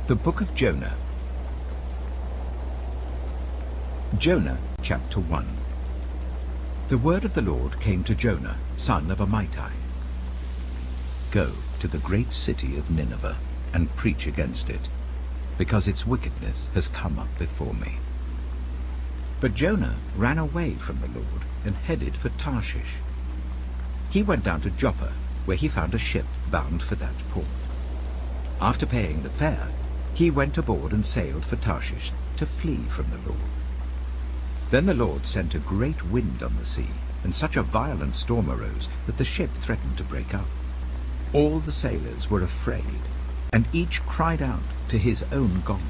The Book of Jonah. Jonah Chapter 1. The word of the Lord came to Jonah, son of Amittai. Go to the great city of Nineveh and preach against it, because its wickedness has come up before me. But Jonah ran away from the Lord and headed for Tarshish. He went down to Joppa, where he found a ship bound for that port. After paying the fare, he went aboard and sailed for Tarshish to flee from the Lord. Then the Lord sent a great wind on the sea, and such a violent storm arose that the ship threatened to break up. All the sailors were afraid, and each cried out to his own god.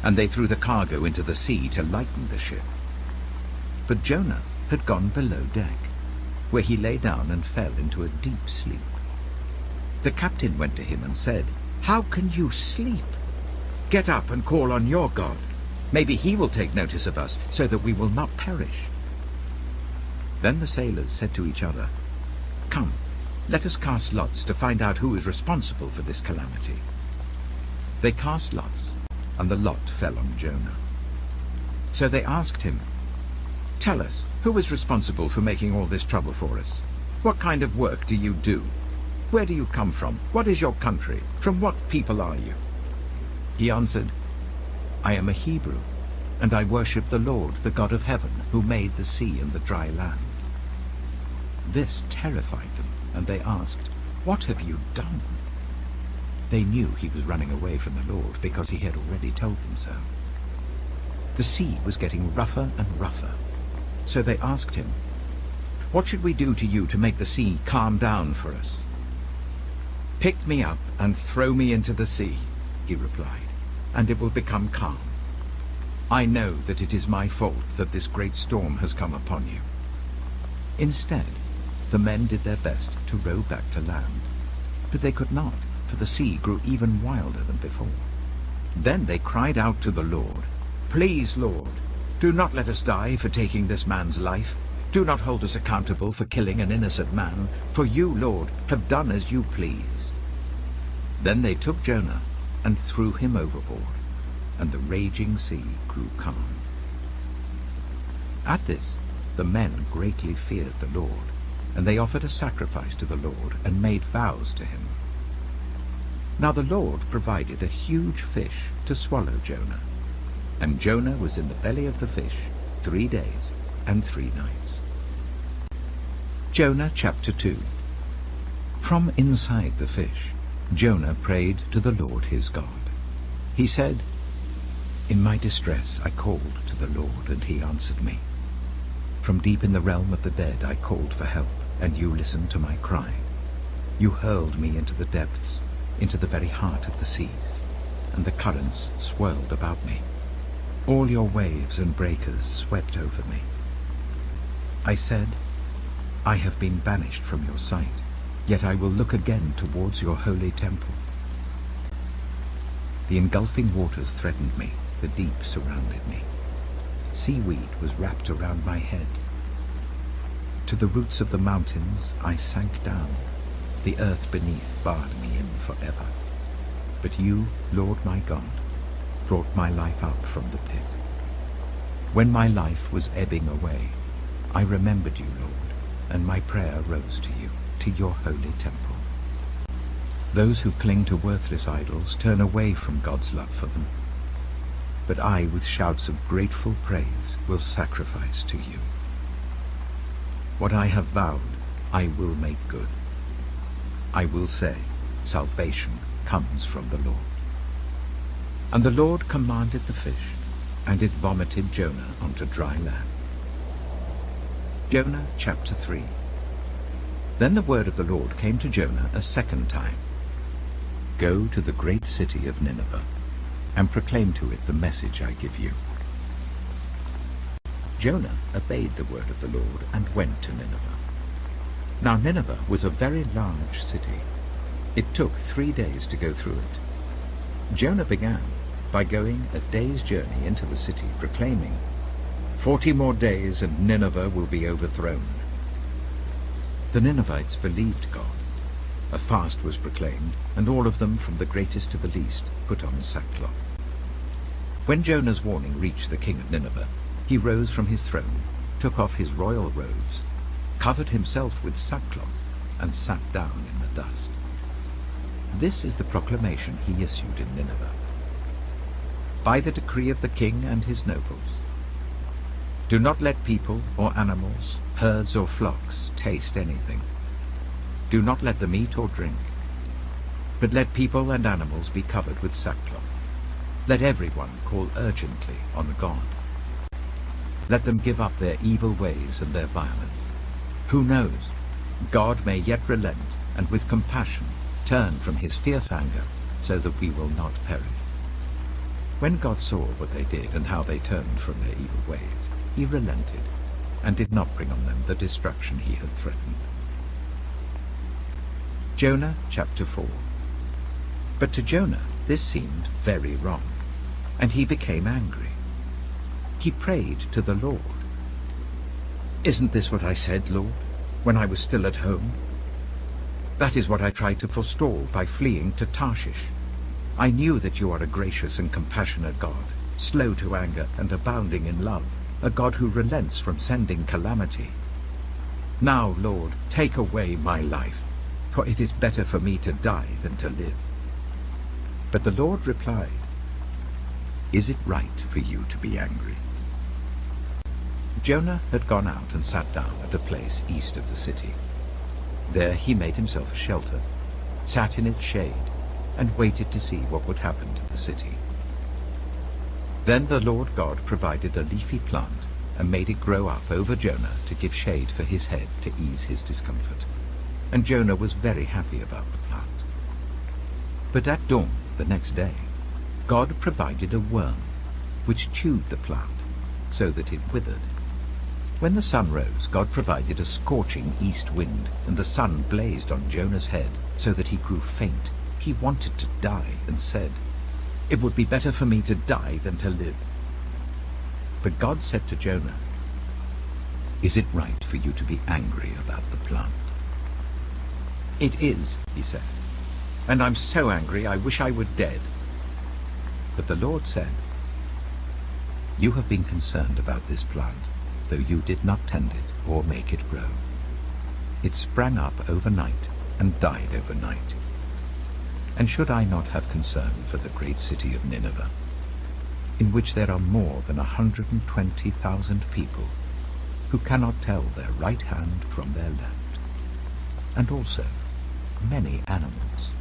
And they threw the cargo into the sea to lighten the ship. But Jonah had gone below deck, where he lay down and fell into a deep sleep. The captain went to him and said, "How can you sleep? Get up and call on your God. Maybe he will take notice of us, so that we will not perish." Then the sailors said to each other, "Come, let us cast lots to find out who is responsible for this calamity." They cast lots, and the lot fell on Jonah. So they asked him, "Tell us, who is responsible for making all this trouble for us? What kind of work do you do? Where do you come from? What is your country? From what people are you?" He answered, "I am a Hebrew, and I worship the Lord, the God of heaven, who made the sea and the dry land." This terrified them, and they asked, "What have you done?" They knew he was running away from the Lord, because he had already told them so. The sea was getting rougher and rougher, so they asked him, "What should we do to you to make the sea calm down for us?" "Pick me up and throw me into the sea," he replied, "and it will become calm. I know that it is my fault that this great storm has come upon you." Instead, the men did their best to row back to land, but they could not, for the sea grew even wilder than before. Then they cried out to the Lord, "Please, Lord, do not let us die for taking this man's life. Do not hold us accountable for killing an innocent man, for you, Lord, have done as you pleased." Then they took Jonah and threw him overboard, and the raging sea grew calm. At this, the men greatly feared the Lord, and they offered a sacrifice to the Lord and made vows to him. Now the Lord provided a huge fish to swallow Jonah, and Jonah was in the belly of the fish 3 days and 3 nights. Jonah Chapter 2. From inside the fish, Jonah prayed to the Lord his God. He said, "In my distress I called to the Lord, and he answered me. From deep in the realm of the dead I called for help, and you listened to my cry. You hurled me into the depths, into the very heart of the seas, and the currents swirled about me. All your waves and breakers swept over me. I said, I have been banished from your sight, yet I will look again towards your holy temple." The engulfing waters threatened me, the deep surrounded me. Seaweed was wrapped around my head. To the roots of the mountains I sank down. The earth beneath barred me in forever. But you, Lord my God, brought my life up from the pit. When my life was ebbing away, I remembered you, Lord, and my prayer rose to you, to your holy temple. Those who cling to worthless idols turn away from God's love for them. But I, with shouts of grateful praise, will sacrifice to you. What I have vowed, I will make good. I will say, salvation comes from the Lord. And the Lord commanded the fish, and it vomited Jonah onto dry land. Jonah Chapter 3. Then the word of the Lord came to Jonah a second time. Go to the great city of Nineveh, and proclaim to it the message I give you. Jonah obeyed the word of the Lord and went to Nineveh. Now Nineveh was a very large city. It took 3 days to go through it. Jonah began by going a day's journey into the city, proclaiming, 40 more days and Nineveh will be overthrown. The Ninevites believed God. A fast was proclaimed, and all of them, from the greatest to the least, put on sackcloth. When Jonah's warning reached the king of Nineveh, he rose from his throne, took off his royal robes, covered himself with sackcloth, and sat down in the dust. This is the proclamation he issued in Nineveh. By the decree of the king and his nobles, do not let people or animals, herds or flocks taste anything. Do not let them eat or drink, but let people and animals be covered with sackcloth. Let everyone call urgently on God. Let them give up their evil ways and their violence. Who knows? God may yet relent and with compassion turn from his fierce anger so that we will not perish. When God saw what they did and how they turned from their evil ways, he relented and did not bring on them the destruction he had threatened. Jonah chapter 4. But to Jonah this seemed very wrong, and he became angry. He prayed to the Lord. Isn't this what I said, Lord, when I was still at home? That is what I tried to forestall by fleeing to Tarshish. I knew that you are a gracious and compassionate God, slow to anger and abounding in love, a God who relents from sending calamity. Now, Lord, take away my life, for it is better for me to die than to live. But the Lord replied, Is it right for you to be angry? Jonah had gone out and sat down at a place east of the city. There he made himself a shelter, sat in its shade, and waited to see what would happen to the city. Then the Lord God provided a leafy plant and made it grow up over Jonah to give shade for his head to ease his discomfort. And Jonah was very happy about the plant. But at dawn the next day, God provided a worm, which chewed the plant, so that it withered. When the sun rose, God provided a scorching east wind, and the sun blazed on Jonah's head, so that he grew faint. He wanted to die, and said, It would be better for me to die than to live. But God said to Jonah, Is it right for you to be angry about the plant? It is, he said, and I'm so angry I wish I were dead. But the Lord said, You have been concerned about this plant, though you did not tend it or make it grow. It sprang up overnight and died overnight. And should I not have concern for the great city of Nineveh, in which there are more than 120,000 people who cannot tell their right hand from their left, and also many animals?